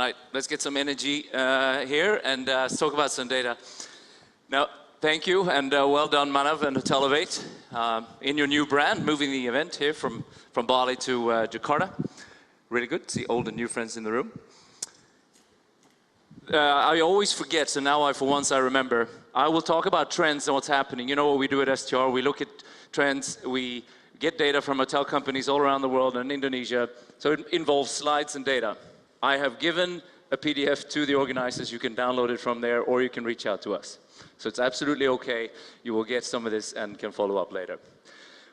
All right, let's get some energy here and let's talk about some data. Now, thank you and well done, Manav and Hotelivate, in your new brand, moving the event here from Bali to Jakarta. Really good to see old and new friends in the room. I always forget, so now for once I remember. I will talk about trends and what's happening. You know what we do at STR, we look at trends, we get data from hotel companies all around the world and Indonesia, so it involves slides and data. I have given a PDF to the organizers. You can download it from there or you can reach out to us. So it's absolutely okay. You will get some of this and can follow up later.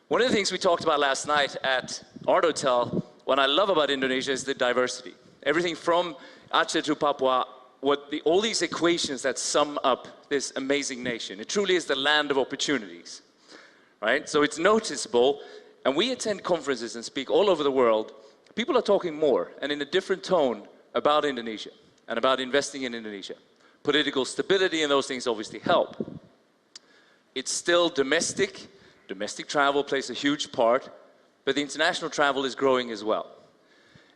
One of the things we talked about last night at Art Hotel, what I love about Indonesia is the diversity. Everything from Aceh to Papua, all these equations that sum up this amazing nation. It truly is the land of opportunities, right? So it's noticeable, and we attend conferences and speak all over the world. People are talking more and in a different tone about Indonesia and about investing in Indonesia. Political stability and those things obviously help. It's still domestic. Domestic travel plays a huge part, but the international travel is growing as well.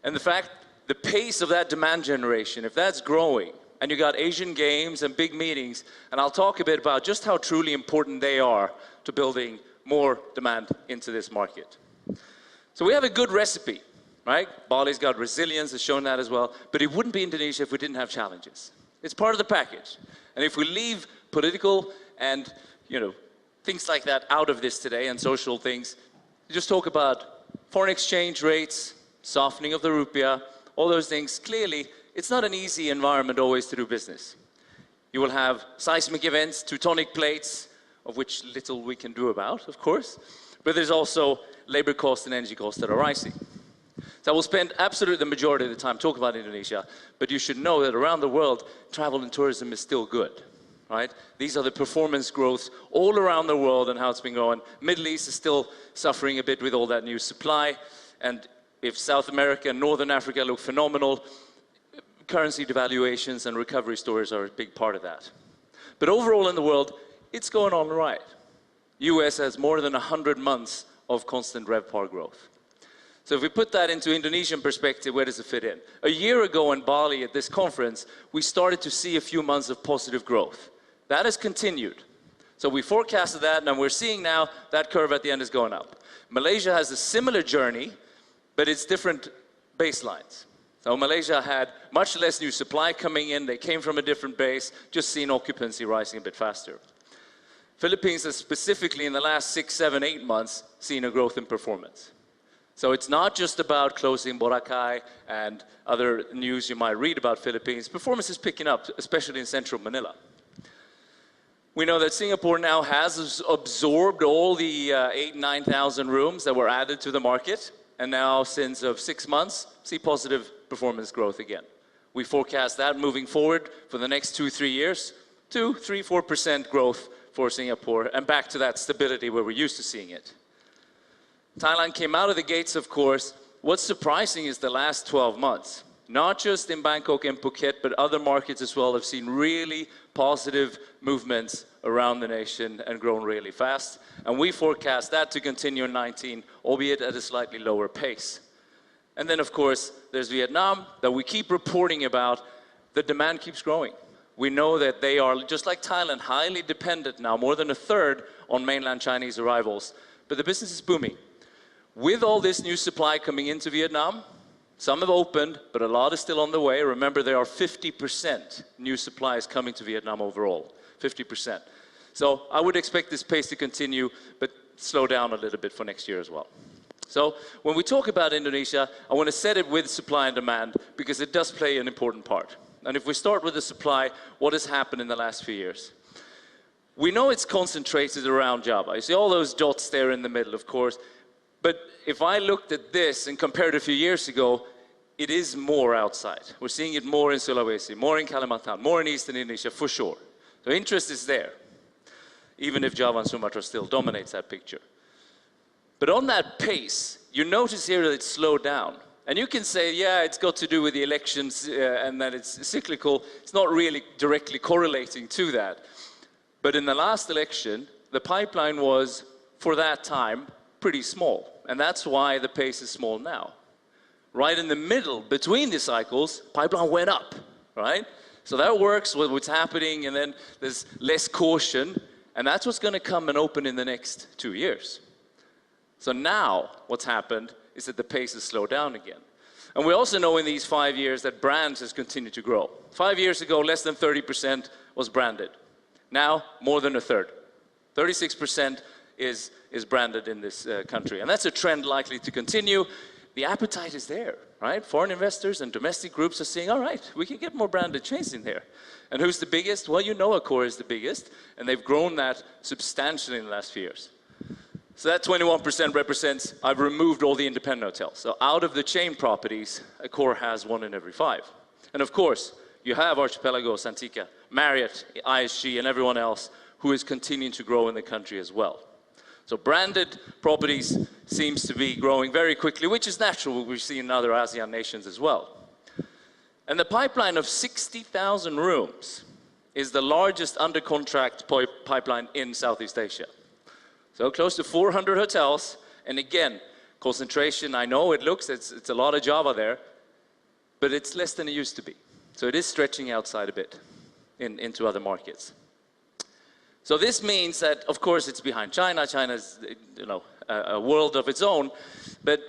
And the pace of that demand generation, if that's growing, and you got Asian games and big meetings, and I'll talk a bit about just how truly important they are to building more demand into this market. So we have a good recipe. Right? Bali's got resilience, has shown that as well, but it wouldn't be Indonesia if we didn't have challenges. It's part of the package. And if we leave political and, things like that out of this today and social things, just talk about foreign exchange rates, softening of the rupiah, all those things. Clearly, it's not an easy environment always to do business. You will have seismic events, tectonic plates, of which little we can do about, of course, but there's also labor costs and energy costs that are rising. So I will spend absolutely the majority of the time talking about Indonesia, but you should know that around the world, travel and tourism is still good, right? These are the performance growths all around the world and how it's been going. Middle East is still suffering a bit with all that new supply, and if South America and Northern Africa look phenomenal, currency devaluations and recovery stories are a big part of that. But overall in the world, it's going on right. US has more than 100 months of constant RevPAR growth. So if we put that into Indonesian perspective, where does it fit in? A year ago in Bali at this conference, we started to see a few months of positive growth. That has continued. So we forecasted that, and we're seeing now that curve at the end is going up. Malaysia has a similar journey, but it's different baselines. So Malaysia had much less new supply coming in. They came from a different base, just seen occupancy rising a bit faster. Philippines has specifically in the last 6, 7, 8 months seen a growth in performance. So it's not just about closing Boracay and other news you might read about Philippines. Performance is picking up, especially in central Manila. We know that Singapore now has absorbed all the 8,000, 9,000 rooms that were added to the market, and now since 6 months, see positive performance growth again. We forecast that moving forward for the next 2, 3 years, 2, 3, 4% growth for Singapore, and back to that stability where we're used to seeing it. Thailand came out of the gates, of course. What's surprising is the last 12 months. Not just in Bangkok and Phuket, but other markets as well have seen really positive movements around the nation and grown really fast. And we forecast that to continue in 2019, albeit at a slightly lower pace. And then, of course, there's Vietnam that we keep reporting about. The demand keeps growing. We know that they are, just like Thailand, highly dependent now, more than a third on mainland Chinese arrivals. But the business is booming. With all this new supply coming into Vietnam, some have opened, but a lot is still on the way. Remember, there are 50% new supplies coming to Vietnam overall, 50%. So I would expect this pace to continue, but slow down a little bit for next year as well. So when we talk about Indonesia, I want to set it with supply and demand because it does play an important part. And if we start with the supply, what has happened in the last few years? We know it's concentrated around Java. You see all those dots there in the middle, of course. But if I looked at this and compared a few years ago, it is more outside. We're seeing it more in Sulawesi, more in Kalimantan, more in Eastern Indonesia, for sure. So interest is there, even if Java and Sumatra still dominates that picture. But on that pace, you notice here that it's slowed down. And you can say, yeah, it's got to do with the elections and that it's cyclical. It's not really directly correlating to that. But in the last election, the pipeline was, for that time, pretty small. And that's why the pace is small now. right in the middle between the cycles, pipeline went up, right? So that works with what's happening, and then there's less caution, and that's what's going to come and open in the next 2 years. So now what's happened is that the pace has slowed down again. And we also know in these 5 years that brands has continued to grow. 5 years ago, less than 30% was branded. Now, more than a third. 36% is branded in this country. And that's a trend likely to continue. The appetite is there, right? Foreign investors and domestic groups are saying, all right, we can get more branded chains in here. And who's the biggest? Well, you know Accor is the biggest, and they've grown that substantially in the last few years. So that 21% represents, I've removed all the independent hotels. So out of the chain properties, Accor has 1 in every 5. And of course, you have Archipelago, Santika, Marriott, IHG, and everyone else who is continuing to grow in the country as well. So branded properties seems to be growing very quickly, which is natural. We've seen in other ASEAN nations as well. And the pipeline of 60,000 rooms is the largest under contract pipeline in Southeast Asia. So close to 400 hotels, and again, concentration, I know it's a lot of Java there, but it's less than it used to be. So it is stretching outside a bit into other markets. So this means that, of course, it's behind China. China's, a world of its own, but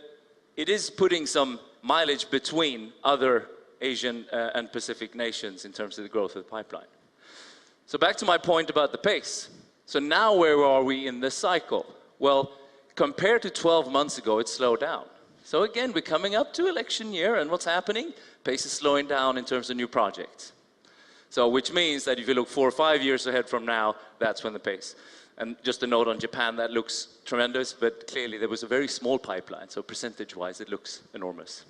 it is putting some mileage between other Asian and Pacific nations in terms of the growth of the pipeline. So back to my point about the pace. So now where are we in this cycle? Well, compared to 12 months ago, it's slowed down. So again, we're coming up to election year, and what's happening? Pace is slowing down in terms of new projects. So which means that if you look 4 or 5 years ahead from now, that's when the pace. And just a note on Japan, that looks tremendous, but clearly there was a very small pipeline, so percentage-wise it looks enormous.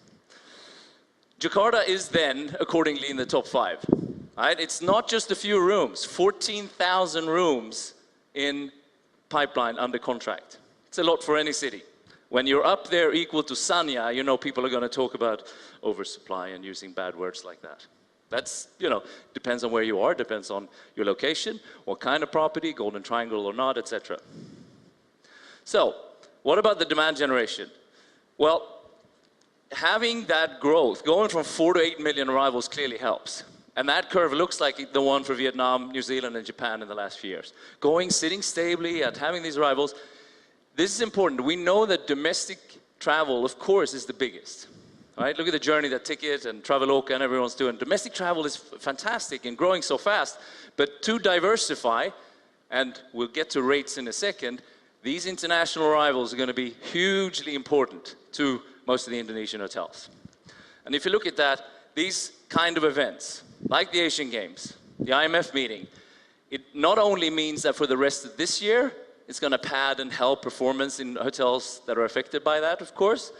Jakarta is then accordingly in the top 5. Right? It's not just a few rooms, 14,000 rooms in pipeline under contract. It's a lot for any city. When you're up there equal to Sanya, you know people are going to talk about oversupply and using bad words like that. That's, depends on where you are, depends on your location, what kind of property, Golden Triangle or not, etc. So, what about the demand generation? Well, having that growth, going from 4 to 8 million arrivals clearly helps. And that curve looks like the one for Vietnam, New Zealand, and Japan in the last few years. Sitting stably at having these arrivals, this is important. We know that domestic travel, of course, is the biggest. Right? Look at the journey that Ticket and Traveloka and everyone's doing. Domestic travel is fantastic and growing so fast, but to diversify, and we'll get to rates in a second, these international arrivals are going to be hugely important to most of the Indonesian hotels. And if you look at that, these kind of events, like the Asian Games, the IMF meeting, it not only means that for the rest of this year, it's going to pad and help performance in hotels that are affected by that, of course,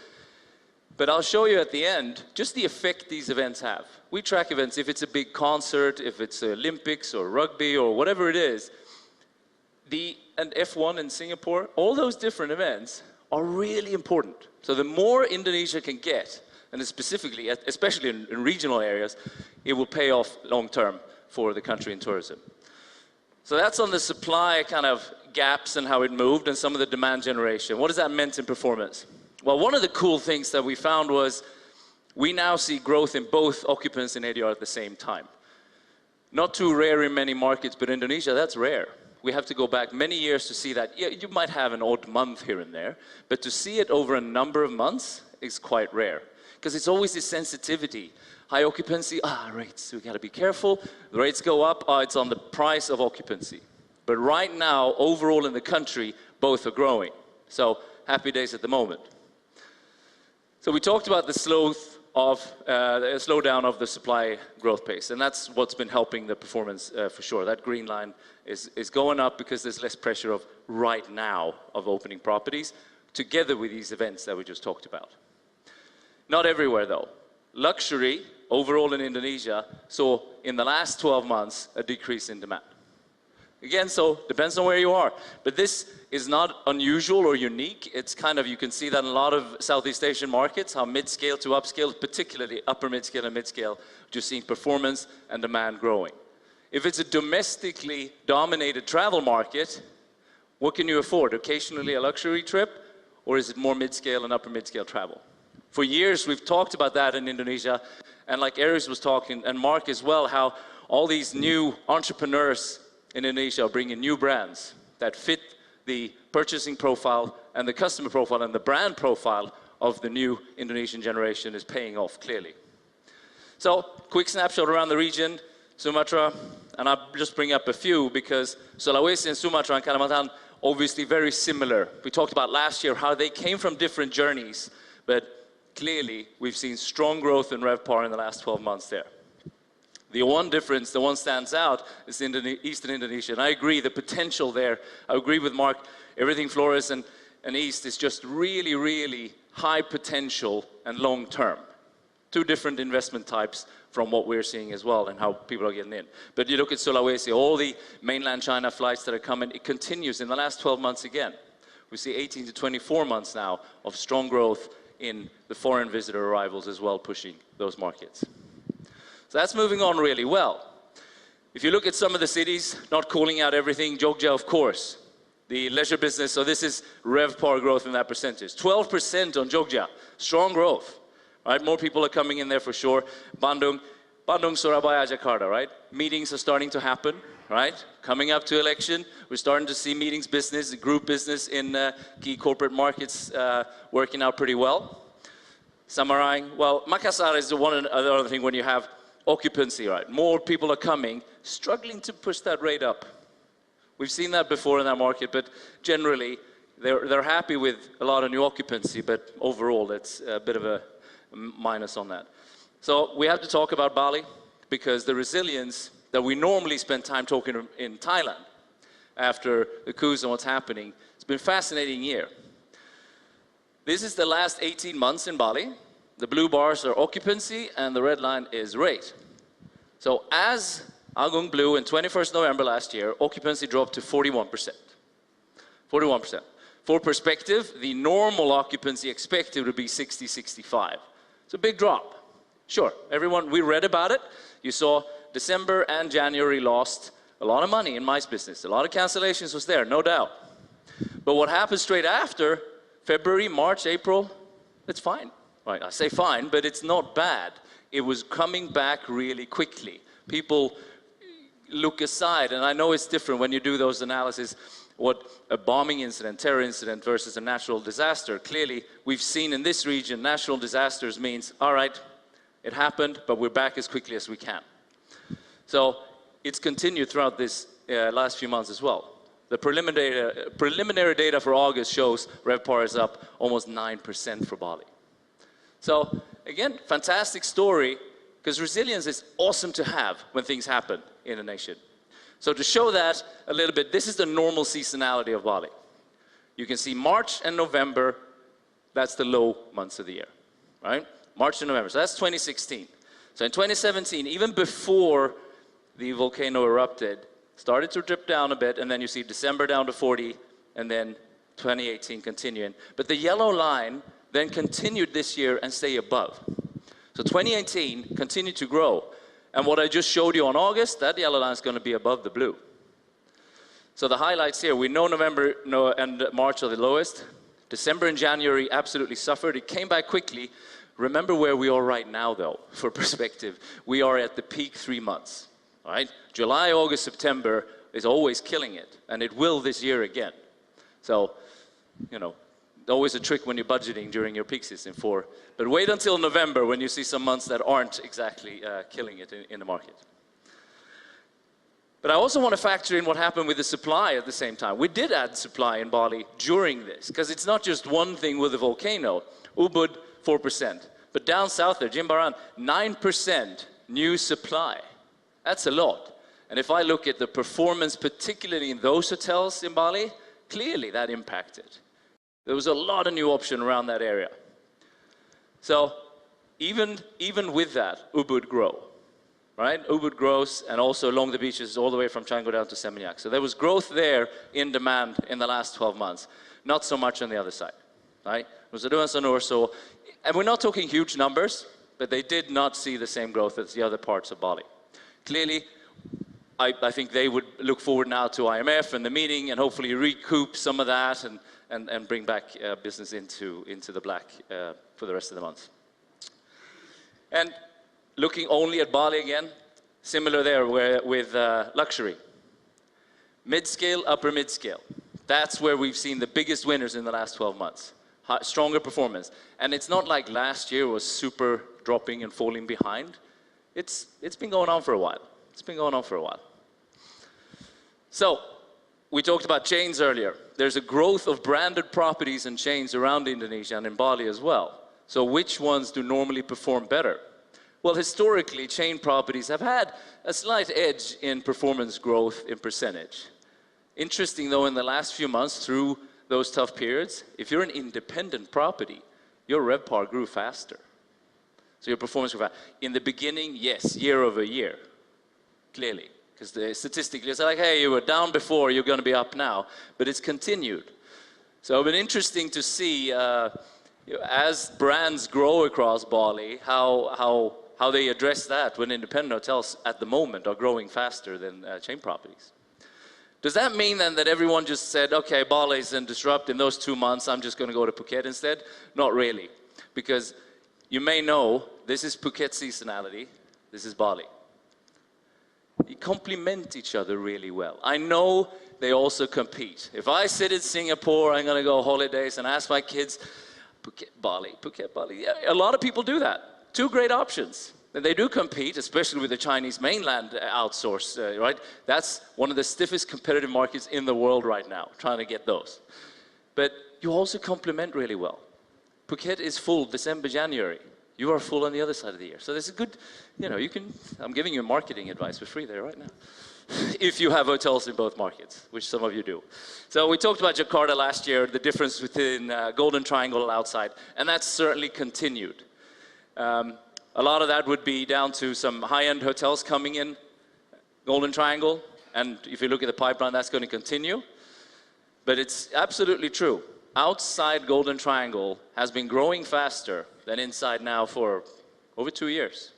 but I'll show you at the end just the effect these events have. We track events, if it's a big concert, if it's Olympics or rugby or whatever it is, and F1 in Singapore, all those different events are really important. So the more Indonesia can get, and specifically, especially in regional areas, it will pay off long term for the country in tourism. So that's on the supply kind of gaps and how it moved and some of the demand generation. What has that meant in performance? Well, one of the cool things that we found was we now see growth in both occupancy and ADR at the same time. Not too rare in many markets, but Indonesia, that's rare. We have to go back many years to see that. Yeah, you might have an odd month here and there, but to see it over a number of months is quite rare. Because it's always this sensitivity. High occupancy, rates, we got to be careful. The rates go up, it's on the price of occupancy. But right now, overall in the country, both are growing. So happy days at the moment. So we talked about the slowdown of the supply growth pace, and that's what's been helping the performance for sure. That green line is going up because there's less pressure of right now of opening properties, together with these events that we just talked about. Not everywhere though. Luxury, overall in Indonesia, saw in the last 12 months a decrease in demand. Again, so depends on where you are. But this is not unusual or unique. It's kind of, you can see that in a lot of Southeast Asian markets, how mid-scale to upscale, particularly upper mid-scale and mid-scale, just seeing performance and demand growing. If it's a domestically dominated travel market, what can you afford? Occasionally a luxury trip, or is it more mid-scale and upper mid-scale travel? For years, we've talked about that in Indonesia, and like Aries was talking, and Mark as well, how all these new entrepreneurs in Indonesia are bringing new brands that fit the purchasing profile and the customer profile and the brand profile of the new Indonesian generation is paying off clearly. So, quick snapshot around the region, Sumatra, and I'll just bring up a few because Sulawesi and Sumatra and Kalimantan obviously very similar. We talked about last year how they came from different journeys, but clearly we've seen strong growth in RevPAR in the last 12 months there. The one difference, the one stands out, is Eastern Indonesia. And I agree, the potential there, I agree with Mark, everything Flores and East is just really, really high potential and long term. Two different investment types from what we're seeing as well and how people are getting in. But you look at Sulawesi, all the mainland China flights that are coming, it continues in the last 12 months again. We see 18 to 24 months now of strong growth in the foreign visitor arrivals as well, pushing those markets. So that's moving on really well. If you look at some of the cities, not calling out everything, Jogja, of course, the leisure business, so this is RevPAR growth in that percentage. 12% on Jogja, strong growth. Right, more people are coming in there for sure. Bandung, Surabaya, Jakarta, right? Meetings are starting to happen, right? Coming up to election, we're starting to see meetings business, group business in key corporate markets working out pretty well. Samarang, well, Makassar is the other thing when you have occupancy, right? More people are coming, struggling to push that rate up. We've seen that before in that market, but generally, they're happy with a lot of new occupancy, but overall, it's a bit of a minus on that. So we have to talk about Bali because the resilience that we normally spend time talking in Thailand after the coups and what's happening, it's been a fascinating year. This is the last 18 months in Bali. The blue bars are occupancy and the red line is rate. So as Agung Blue in 21st November last year, occupancy dropped to 41%. 41%. For perspective, the normal occupancy expected would be 60, 65. It's a big drop. Sure, everyone, we read about it. You saw December and January lost a lot of money in MICE business. A lot of cancellations was there, no doubt. But what happened straight after, February, March, April, it's fine. Right, I say fine, but it's not bad. It was coming back really quickly. People look aside, and I know it's different when you do those analyses, what a bombing incident, terror incident versus a natural disaster. Clearly, we've seen in this region, natural disasters means, all right, it happened, but we're back as quickly as we can. So it's continued throughout this last few months as well. The preliminary data for August shows RevPAR is up almost 9% for Bali. So again, fantastic story, because resilience is awesome to have when things happen in a nation. So to show that a little bit, this is the normal seasonality of Bali. You can see March and November, that's the low months of the year, right? March and November, so that's 2016. So in 2017, even before the volcano erupted, started to drip down a bit, and then you see December down to 40, and then 2018 continuing. But the yellow line then continued this year and stay above. So 2018 continued to grow. And what I just showed you on August, that yellow line is going to be above the blue. So the highlights here, we know November and March are the lowest. December and January absolutely suffered. It came back quickly. Remember where we are right now, though, for perspective. We are at the peak 3 months, right? July, August, September is always killing it, and it will this year again. So, you know, always a trick when you're budgeting during your peak season but wait until November when you see some months that aren't exactly killing it in the market. But I also want to factor in what happened with the supply at the same time. We did add supply in Bali during this, because it's not just one thing with the volcano. Ubud, 4%. But down south there, Jimbaran, 9% new supply. That's a lot. And if I look at the performance, particularly in those hotels in Bali, clearly that impacted. There was a lot of new option around that area. So even with that, Ubud grow, right? Ubud grows, and also along the beaches all the way from Canggu down to Seminyak. So there was growth there in demand in the last 12 months. Not so much on the other side, right? Nusa Sanur, so, and we're not talking huge numbers, but they did not see the same growth as the other parts of Bali. Clearly, I think they would look forward now to IMF and the meeting and hopefully recoup some of that and bring back business into the black for the rest of the month. And looking only at Bali again, similar there with luxury. Mid-scale, upper mid-scale. That's where we've seen the biggest winners in the last 12 months. Stronger performance. And it's not like last year was super dropping and falling behind. It's been going on for a while. It's been going on for a while. So, we talked about chains earlier. There's a growth of branded properties and chains around Indonesia and in Bali as well. So which ones do normally perform better? Well, historically, chain properties have had a slight edge in performance growth in percentage. Interesting though, in the last few months through those tough periods, if you're an independent property, your RevPAR grew faster. So your performance grew faster. In the beginning, yes, year over year, clearly. Because statistically, it's like, hey, you were down before, you're going to be up now. But it's continued. So it's been interesting to see, as brands grow across Bali, how they address that when independent hotels at the moment are growing faster than chain properties. Does that mean then that everyone just said, okay, Bali's been disrupted in those 2 months, I'm just going to go to Phuket instead? Not really. Because you may know, this is Phuket seasonality, this is Bali. They complement each other really well. I know they also compete. If I sit in Singapore, I'm going to go holidays and ask my kids, Phuket, Bali, yeah, a lot of people do that. Two great options. And they do compete, especially with the Chinese mainland outsource, right? That's one of the stiffest competitive markets in the world right now, trying to get those. But you also complement really well. Phuket is full December, January. You are full on the other side of the year. So there's a good, you know, I'm giving you marketing advice for free there right now. If you have hotels in both markets, which some of you do. So we talked about Jakarta last year, the difference within Golden Triangle and outside, and that's certainly continued. A lot of that would be down to some high-end hotels coming in Golden Triangle, and if you look at the pipeline, that's going to continue. But it's absolutely true. Outside Golden Triangle has been growing faster than inside now for over 2 years.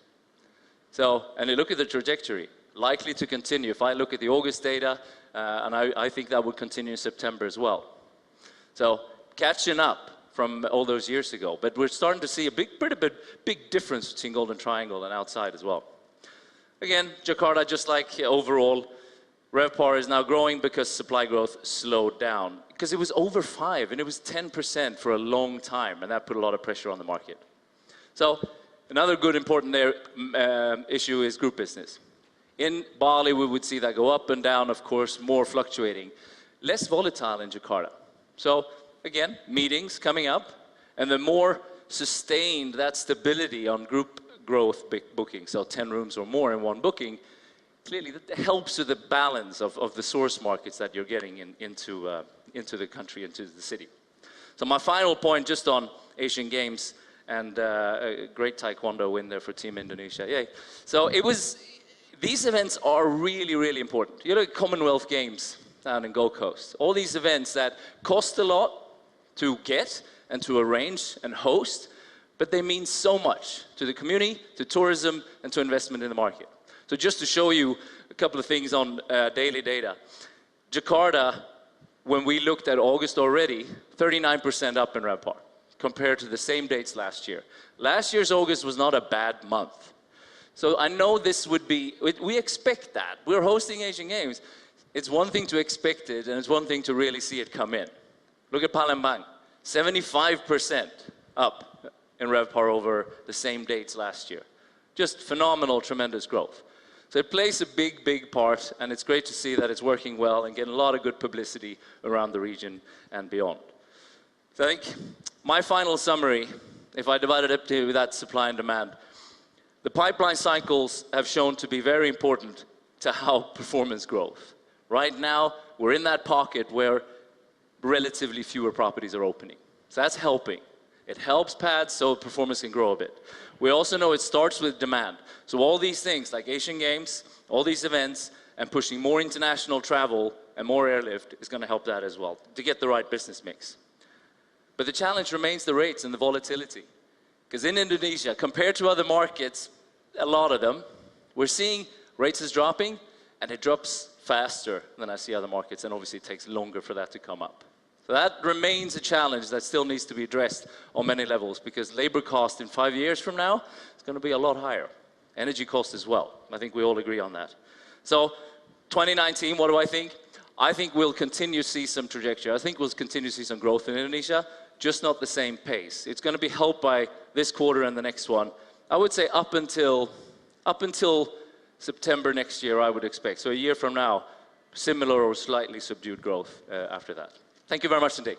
So, and you look at the trajectory, likely to continue. If I look at the August data, and I think that would continue in September as well. So, catching up from all those years ago. But we're starting to see a pretty big difference between Golden Triangle and outside as well. Again, Jakarta, just like overall, RevPAR is now growing because supply growth slowed down. Because it was over 5 and it was 10% for a long time, and that put a lot of pressure on the market. So another good important issue is group business. In Bali, we would see that go up and down, of course, more fluctuating. Less volatile in Jakarta. So again, meetings coming up, and the more sustained that stability on group growth booking, so 10 rooms or more in one booking, clearly that helps with the balance of the source markets that you're getting into the country, into the city. So my final point just on Asian Games, and a great taekwondo win there for Team Indonesia, yay. So these events are really, really important. You know, Commonwealth Games down in Gold Coast, all these events that cost a lot to get and to arrange and host, but they mean so much to the community, to tourism, and to investment in the market. So just to show you a couple of things on daily data. Jakarta, when we looked at August already, 39% up in RevPAR compared to the same dates last year. Last year's August was not a bad month. So I know this would be, we expect that. We're hosting Asian Games. It's one thing to expect it, and it's one thing to really see it come in. Look at Palembang, 75% up in RevPAR over the same dates last year. Just phenomenal, tremendous growth. So it plays a big, big part, and it's great to see that it's working well and getting a lot of good publicity around the region and beyond. So I think my final summary, if I divide it up to that supply and demand, the pipeline cycles have shown to be very important to how performance growth. Right now, we're in that pocket where relatively fewer properties are opening. So that's helping. It helps pads so performance can grow a bit. We also know it starts with demand. So all these things like Asian Games, all these events, and pushing more international travel and more airlift is going to help that as well, to get the right business mix. But the challenge remains the rates and the volatility. Because in Indonesia, compared to other markets, a lot of them, we're seeing rates is dropping, and it drops faster than I see other markets, and obviously it takes longer for that to come up. So that remains a challenge that still needs to be addressed on many levels, because labor cost in 5 years from now is going to be a lot higher. Energy cost as well. I think we all agree on that. So 2019, what do I think? I think we'll continue to see some trajectory. I think we'll continue to see some growth in Indonesia, just not the same pace. It's going to be helped by this quarter and the next one. I would say up until September next year, I would expect. So a year from now, similar or slightly subdued growth after that. Thank you very much indeed.